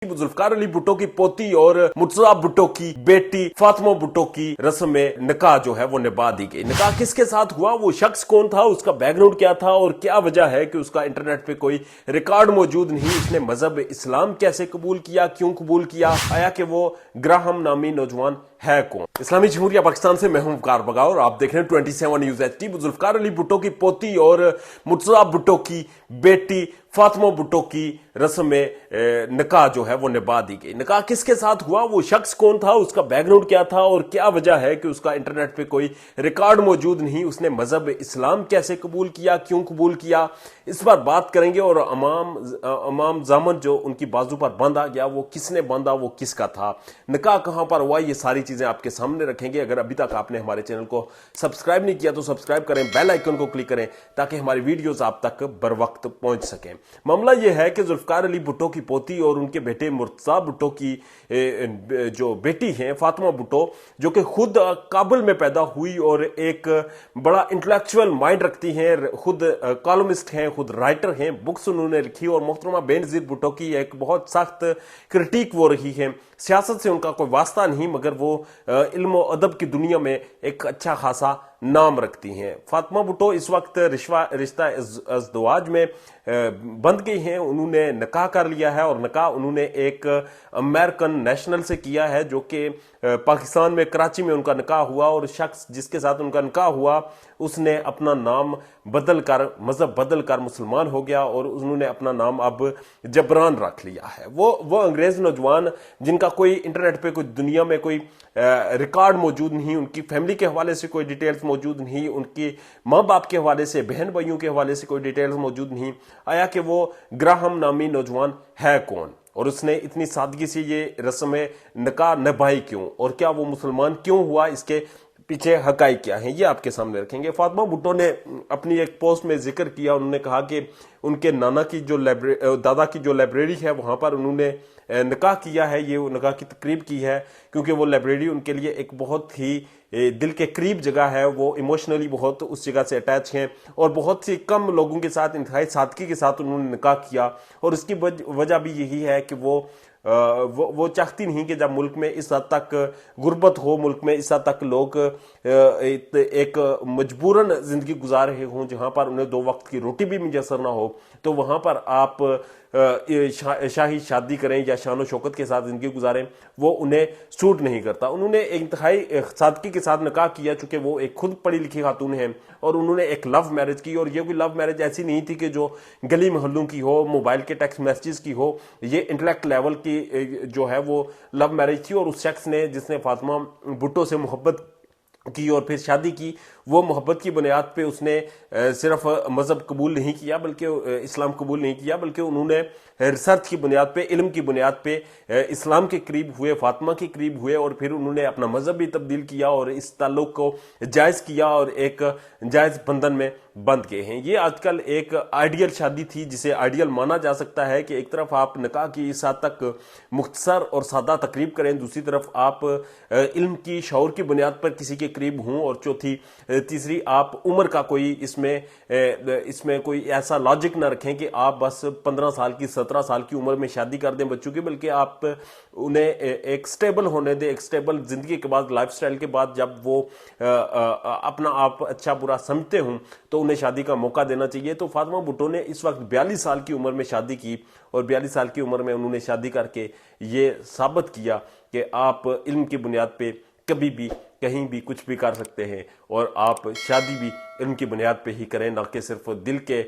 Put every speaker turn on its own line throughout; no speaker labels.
जुल्फकार अली भुट्टो की पोती और मुर्तजा भुट्टो की बेटी फातिमा भुट्टो की रस्म में निकाह जो है वो निभा दी गई। निकाह किसके साथ हुआ, वो शख्स कौन था, उसका बैकग्राउंड क्या था और क्या वजह है कि उसका इंटरनेट पे कोई रिकॉर्ड मौजूद नहीं। उसने मजहब इस्लाम कैसे कबूल किया, क्यों कबूल किया, आया कि वो ग्राहम नामी नौजवान है कौन। इस्लामी जमहूरिया पाकिस्तान से मैं हूं वकार बगाओ और आप देख रहे हैं 27 न्यूज एचडी। जुल्फकार अली भुट्टो की पोती और मुर्तजा भुट्टो की बेटी फातिमा भुट्टो की रस्म में निकाह जो है वो निभा दी गई। निकाह किसके साथ हुआ, वो शख्स कौन था, उसका बैकग्राउंड क्या था और क्या वजह है कि उसका इंटरनेट पे कोई रिकॉर्ड मौजूद नहीं। उसने मजहब इस्लाम कैसे कबूल किया, क्यों कबूल किया, इस बार बात करेंगे। और अमाम जामन जो उनकी बाजू पर बांधा गया वो किसने बांधा, वो किसका था, निकाह कहां पर हुआ, ये सारी चीजें आपके सामने रखेंगे। अगर अभी तक आपने हमारे चैनल को सब्सक्राइब नहीं किया तो सब्सक्राइब करें, बेल आइकन को क्लिक करें ताकि हमारी वीडियोस आप तक बर वक्त पहुंच सकें। मामला यह है कि जुल्फकार अली भुट्टो की पोती और उनके बेटे मुर्तजा भुट्टो की जो बेटी हैं फातिमा भुट्टो, जो कि खुद काबुल में पैदा हुई और एक बड़ा इंटेलेक्चुअल माइंड रखती हैं, खुद कॉलमिस्ट हैं, खुद राइटर हैं, बुक्स उन्होंने लिखी। और मोहतरमा बेनजीर भुट्टो की एक बहुत सख्त क्रिटिक वो रही है। सियासत से उनका कोई वास्ता नहीं, मगर वो इल्म और अदब की दुनिया में एक अच्छा खासा नाम रखती हैं। फातिमा भुट्टो इस वक्त रिश्ता अज़दवाज में बंध गई हैं। उन्होंने निकाह कर लिया है और निकाह उन्होंने एक अमेरिकन नेशनल से किया है, जो कि पाकिस्तान में कराची में उनका निकाह हुआ। और शख्स जिसके साथ उनका निकाह हुआ उसने अपना नाम बदल कर, मजहब बदल कर मुसलमान हो गया और उन्होंने अपना नाम अब जबरान रख लिया है। वो अंग्रेज नौजवान जिनका कोई इंटरनेट पे कोई दुनिया में कोई रिकॉर्ड मौजूद नहीं, उनकी फैमिली के हवाले से कोई डिटेल्स मौजूद नहीं, उनके माँ बाप के हवाले से, बहन भाइयों के हवाले से कोई डिटेल्स मौजूद नहीं, आया कि वो ग्राहम नामी नौजवान है कौन और उसने इतनी सादगी से ये रस्म निकाह निभाई क्यों और क्या वो मुसलमान क्यों हुआ, इसके पीछे हकाइक क्या है, ये आपके सामने रखेंगे। फातिमा भुट्टो ने अपनी एक पोस्ट में जिक्र किया, उन्होंने कहा कि उनके नाना की जो दादा की जो लाइब्रेरी है वहां पर उन्होंने निकाह किया है, ये निकाह की तकरीब की है, क्योंकि वो लाइब्रेरी उनके लिए एक बहुत ही दिल के करीब जगह है। वो इमोशनली बहुत उस जगह से अटैच हैं और बहुत सी कम लोगों के साथ इंतहाई सादगी के साथ उन्होंने निकाह किया। और इसकी वजह भी यही है कि वो चाहती नहीं कि जब मुल्क में इस हद तक गुर्बत हो, मुल्क में इस हद तक लोग एक मजबूरन जिंदगी गुजार रहे हों, जहां पर उन्हें दो वक्त की रोटी भी मुयसर ना हो, तो वहां पर आप शाही शादी करें या शान शौकत के साथ जिंदगी गुजारें, वो उन्हें सूट नहीं करता। उन्होंने इंतहाई सादगी के साथ निकाह किया, चूंकि वो एक खुद पढ़ी लिखी खातून है और उन्होंने एक लव मैरिज की। और ये कोई लव मैरिज ऐसी नहीं थी कि जो गली मोहल्लों की हो, मोबाइल के टेक्स्ट मैसेजेस की हो, ये इंटेलेक्ट लेवल की जो है वो लव मैरिज थी। और उस शख्स ने जिसने फातिमा भुट्टो से मोहब्बत की और फिर शादी की, वो मोहब्बत की बुनियाद पे उसने सिर्फ मजहब कबूल नहीं किया बल्कि इस्लाम कबूल नहीं किया, बल्कि उन्होंने रिसर्च की बुनियाद पे, इल्म की बुनियाद पे इस्लाम के करीब हुए, फातिमा के करीब हुए और फिर उन्होंने अपना मजहब भी तब्दील किया और इस ताल्लुक को जायज किया और एक जायज बंधन में बंध गए हैं। ये आजकल एक आइडियल शादी थी, जिसे आइडियल माना जा सकता है कि एक तरफ आप निकाह की इस हद तक मुख्तसर और सादा तकरीब करें, दूसरी तरफ आप इल्म की शऊर की बुनियाद पर किसी के करीब हों और तीसरी आप उम्र का कोई इसमें कोई ऐसा लॉजिक ना रखें कि आप बस 15 साल की 17 साल की उम्र में शादी कर दें बच्चों की, बल्कि आप उन्हें एक स्टेबल होने दें, एक स्टेबल जिंदगी के बाद, लाइफस्टाइल के बाद जब वो अपना आप अच्छा बुरा समझते हों तो उन्हें शादी का मौका देना चाहिए। तो फातिमा भुट्टो ने इस वक्त 42 साल की उम्र में शादी की और 42 साल की उम्र में उन्होंने शादी करके ये साबित किया कि आप इल्म की बुनियाद पे कभी भी कहीं भी कुछ भी कर सकते हैं और आप शादी भी इल्म की बुनियाद पे ही करें, ना कि सिर्फ दिल के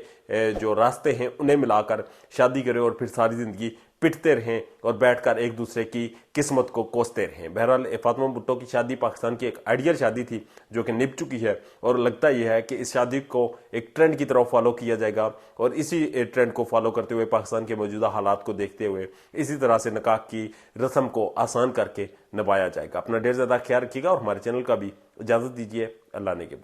जो रास्ते हैं उन्हें मिलाकर शादी करें और फिर सारी जिंदगी पिटते रहें और बैठकर एक दूसरे की किस्मत को कोसते रहें। बहरहाल फातिमा भुट्टो की शादी पाकिस्तान की एक आइडियल शादी थी जो कि निभ चुकी है और लगता यह है कि इस शादी को एक ट्रेंड की तरफ फॉलो किया जाएगा और इसी ट्रेंड को फॉलो करते हुए, पाकिस्तान के मौजूदा हालात को देखते हुए इसी तरह से निकाह की रस्म को आसान करके निभाया जाएगा। अपना ढेर ज्यादा ख्याल रखिएगा और हमारे चैनल का भी इजाजत दीजिए। अल्लाह ने के